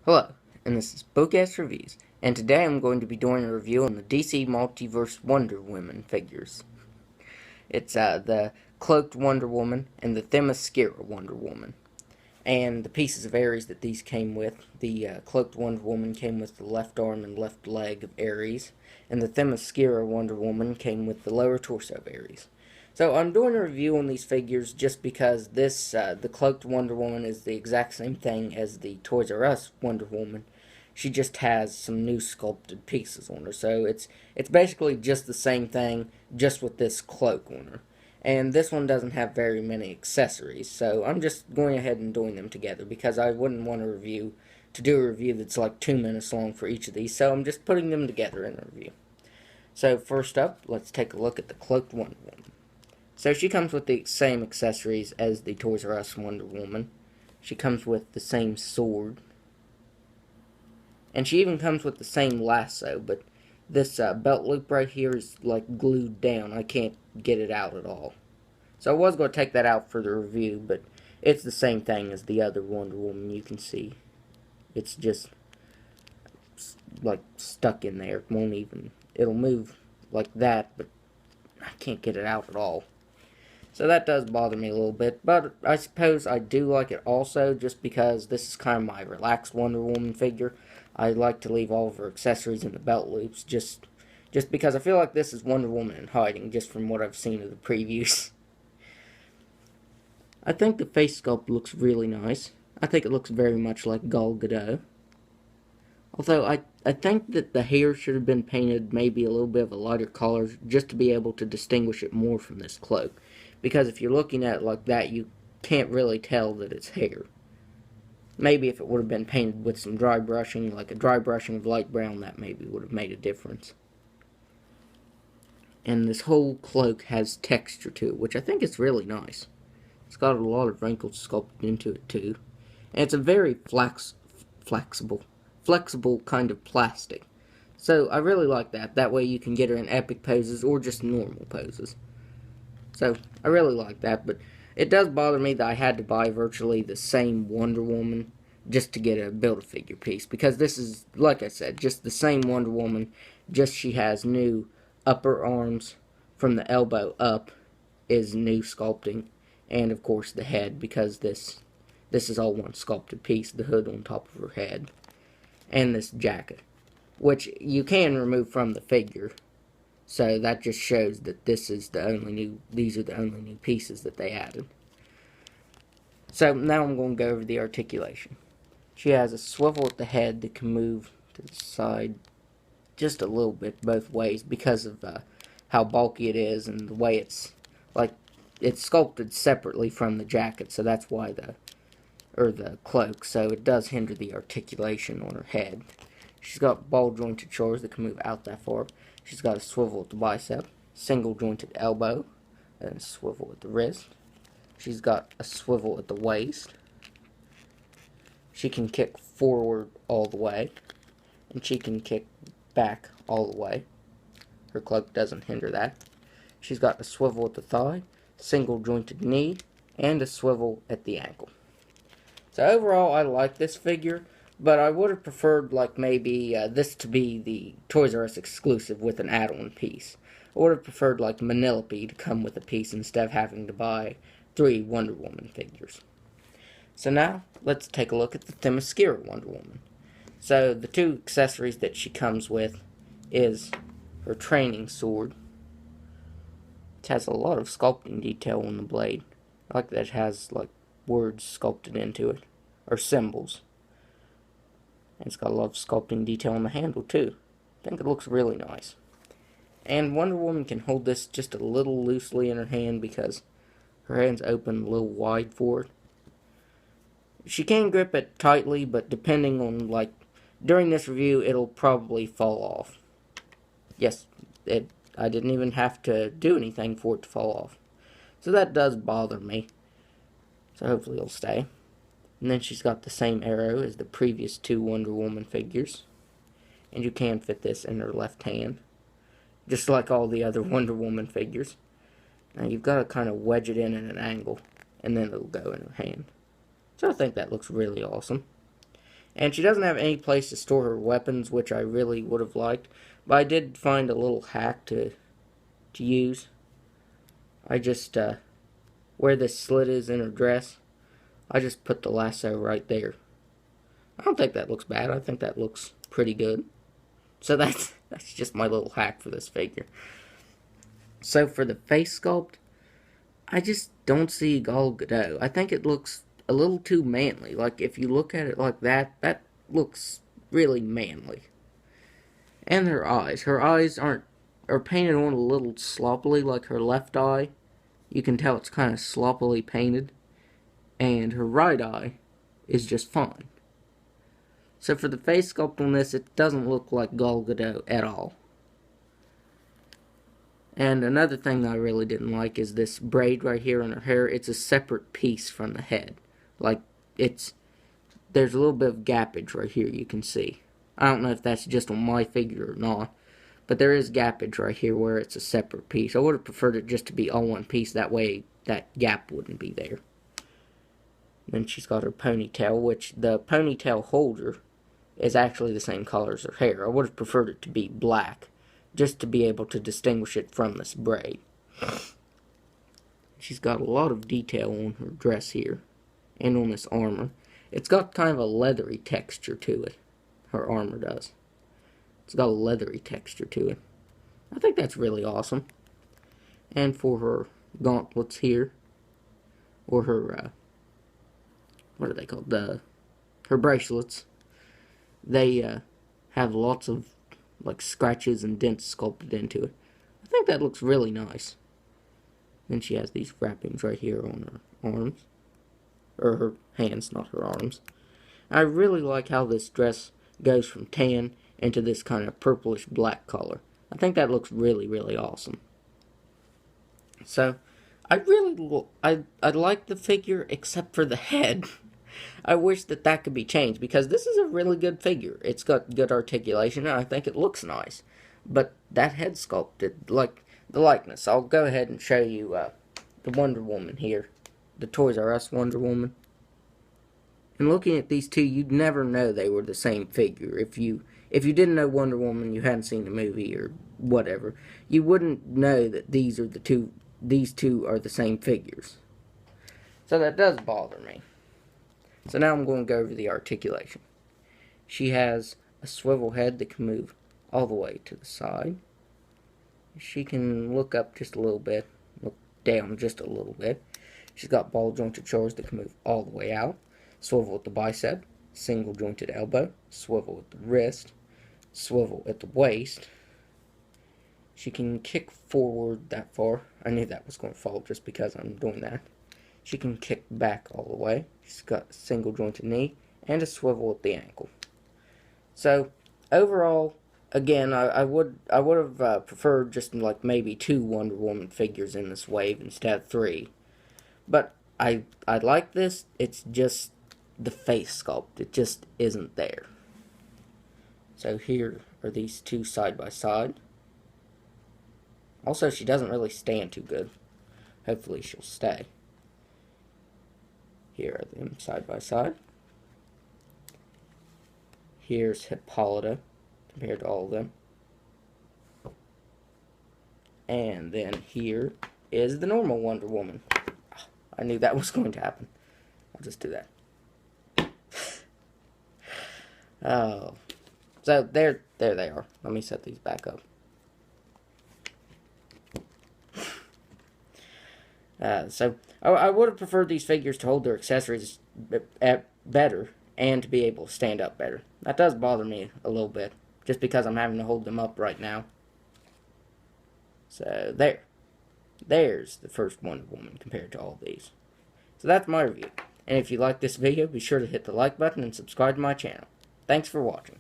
Hello, and this is Bocast Reviews, and today I'm going to be doing a review on the DC Multiverse Wonder Woman figures. It's the Cloaked Wonder Woman and the Themyscira Wonder Woman. And the pieces of Ares that these came with, the Cloaked Wonder Woman came with the left arm and left leg of Ares, and the Themyscira Wonder Woman came with the lower torso of Ares. So I'm doing a review on these figures just because the Cloaked Wonder Woman is the exact same thing as the Toys R Us Wonder Woman. She just has some new sculpted pieces on her, so it's basically just the same thing, just with this cloak on her. And this one doesn't have very many accessories, so I'm just going ahead and doing them together because I wouldn't want to do a review that's like 2 minutes long for each of these, so I'm just putting them together in a review. So first up, let's take a look at the Cloaked Wonder Woman. So she comes with the same accessories as the Toys R Us Wonder Woman. She comes with the same sword. And she even comes with the same lasso, but this belt loop right here is like glued down. I can't get it out at all. So I was going to take that out for the review, but it's the same thing as the other Wonder Woman you can see. It's just like stuck in there. It won't even, it'll move like that, but I can't get it out at all. So that does bother me a little bit, but I suppose I do like it also just because this is kind of my relaxed Wonder Woman figure. I like to leave all of her accessories in the belt loops just because I feel like this is Wonder Woman in hiding just from what I've seen of the previews. I think the face sculpt looks really nice. I think it looks very much like Gal Gadot. Although I think that the hair should have been painted maybe a little bit of a lighter color just to be able to distinguish it more from this cloak. Because if you're looking at it like that, you can't really tell that it's hair. Maybe if it would have been painted with some dry brushing, like a dry brushing of light brown, that maybe would have made a difference. And this whole cloak has texture to it, which I think is really nice. It's got a lot of wrinkles sculpted into it too. And it's a very flexible kind of plastic. So I really like that. That way you can get her in epic poses or just normal poses. So I really like that, but it does bother me that I had to buy virtually the same Wonder Woman just to get a Build-A-Figure piece. Because this is, like I said, just the same Wonder Woman, just she has new upper arms from the elbow up is new sculpting. And of course the head, because this is all one sculpted piece, the hood on top of her head. And this jacket, which you can remove from the figure. So that just shows that these are the only new pieces that they added. So now I'm going to go over the articulation. She has a swivel at the head that can move to the side just a little bit both ways because of how bulky it is and the way it's sculpted separately from the jacket. So that's why the cloak. So it does hinder the articulation on her head. She's got ball jointed shoulders that can move out that far. She's got a swivel at the bicep, single jointed elbow, and a swivel at the wrist. She's got a swivel at the waist. She can kick forward all the way, and she can kick back all the way. Her cloak doesn't hinder that. She's got a swivel at the thigh, single jointed knee, and a swivel at the ankle. So overall, I like this figure. But I would have preferred, like, maybe this to be the Toys R Us exclusive with an add-on piece. I would have preferred, like, Manelope to come with a piece instead of having to buy 3 Wonder Woman figures. So now, let's take a look at the Themyscira Wonder Woman. So, the 2 accessories that she comes with is her training sword. It has a lot of sculpting detail on the blade. I like that it has, like, words sculpted into it, or symbols. And it's got a lot of sculpting detail on the handle, too. I think it looks really nice. And Wonder Woman can hold this just a little loosely in her hand because her hand's open a little wide for it. She can grip it tightly, but depending on, like, during this review, it'll probably fall off. Yes, I didn't even have to do anything for it to fall off. So that does bother me. So hopefully it'll stay. And then she's got the same arrow as the previous 2 Wonder Woman figures. And you can fit this in her left hand, just like all the other Wonder Woman figures. Now you've got to kind of wedge it in at an angle, and then it'll go in her hand. So I think that looks really awesome. And she doesn't have any place to store her weapons, which I really would have liked. But I did find a little hack to use. I just, where this slit is in her dress, I just put the lasso right there. I don't think that looks bad. I think that looks pretty good. So that's just my little hack for this figure. So for the face sculpt, I just don't see Gal Gadot. I think it looks a little too manly. Like, if you look at it like that, that looks really manly. And her eyes. Her eyes are painted on a little sloppily, like her left eye. You can tell it's kind of sloppily painted. And her right eye is just fine. So for the face sculpt on this, it doesn't look like Gal Gadot at all. And another thing I really didn't like is this braid right here on her hair. It's a separate piece from the head. Like, there's a little bit of gappage right here you can see. I don't know if that's just on my figure or not, but there is gappage right here where it's a separate piece. I would have preferred it just to be all one piece, that way that gap wouldn't be there. Then she's got her ponytail, which the ponytail holder is actually the same color as her hair. I would have preferred it to be black, just to be able to distinguish it from this braid. She's got a lot of detail on her dress here, and on this armor. It's got kind of a leathery texture to it. Her armor does. It's got a leathery texture to it. I think that's really awesome. And for her gauntlets here, or her, what are they called? Her bracelets. They have lots of like scratches and dents sculpted into it. I think that looks really nice. Then she has these wrappings right here on her arms. Or her hands, not her arms. I really like how this dress goes from tan into this kind of purplish black color. I think that looks really, really awesome. So, I like the figure except for the head. I wish that could be changed, because this is a really good figure. It's got good articulation, and I think it looks nice. But that head sculpted, like the likeness. I'll go ahead and show you the Wonder Woman here. The Toys R Us Wonder Woman. And looking at these two, you'd never know they were the same figure. If you didn't know Wonder Woman, you hadn't seen the movie or whatever, you wouldn't know that these two are the same figures. So that does bother me. So now I'm going to go over the articulation. She has a swivel head that can move all the way to the side. She can look up just a little bit, look down just a little bit. She's got ball jointed shoulders that can move all the way out. Swivel at the bicep, single jointed elbow, swivel at the wrist, swivel at the waist. She can kick forward that far. I knew that was going to fall just because I'm doing that. She can kick back all the way. She's got a single jointed knee and a swivel at the ankle. So overall, again, I would have preferred just like maybe 2 Wonder Woman figures in this wave instead of 3. But I like this. It's just the face sculpt. It just isn't there. So here are these two side by side. Also, she doesn't really stand too good. Hopefully she'll stay. Here are them side by side. Here's Hippolyta compared to all of them. And then here is the normal Wonder Woman. I knew that was going to happen. I'll just do that. Oh. So there they are. Let me set these back up. So I would have preferred these figures to hold their accessories better and to be able to stand up better. That does bother me a little bit, just because I'm having to hold them up right now. So there's the first Wonder Woman compared to all these. So that's my review. And if you like this video, be sure to hit the like button and subscribe to my channel. Thanks for watching.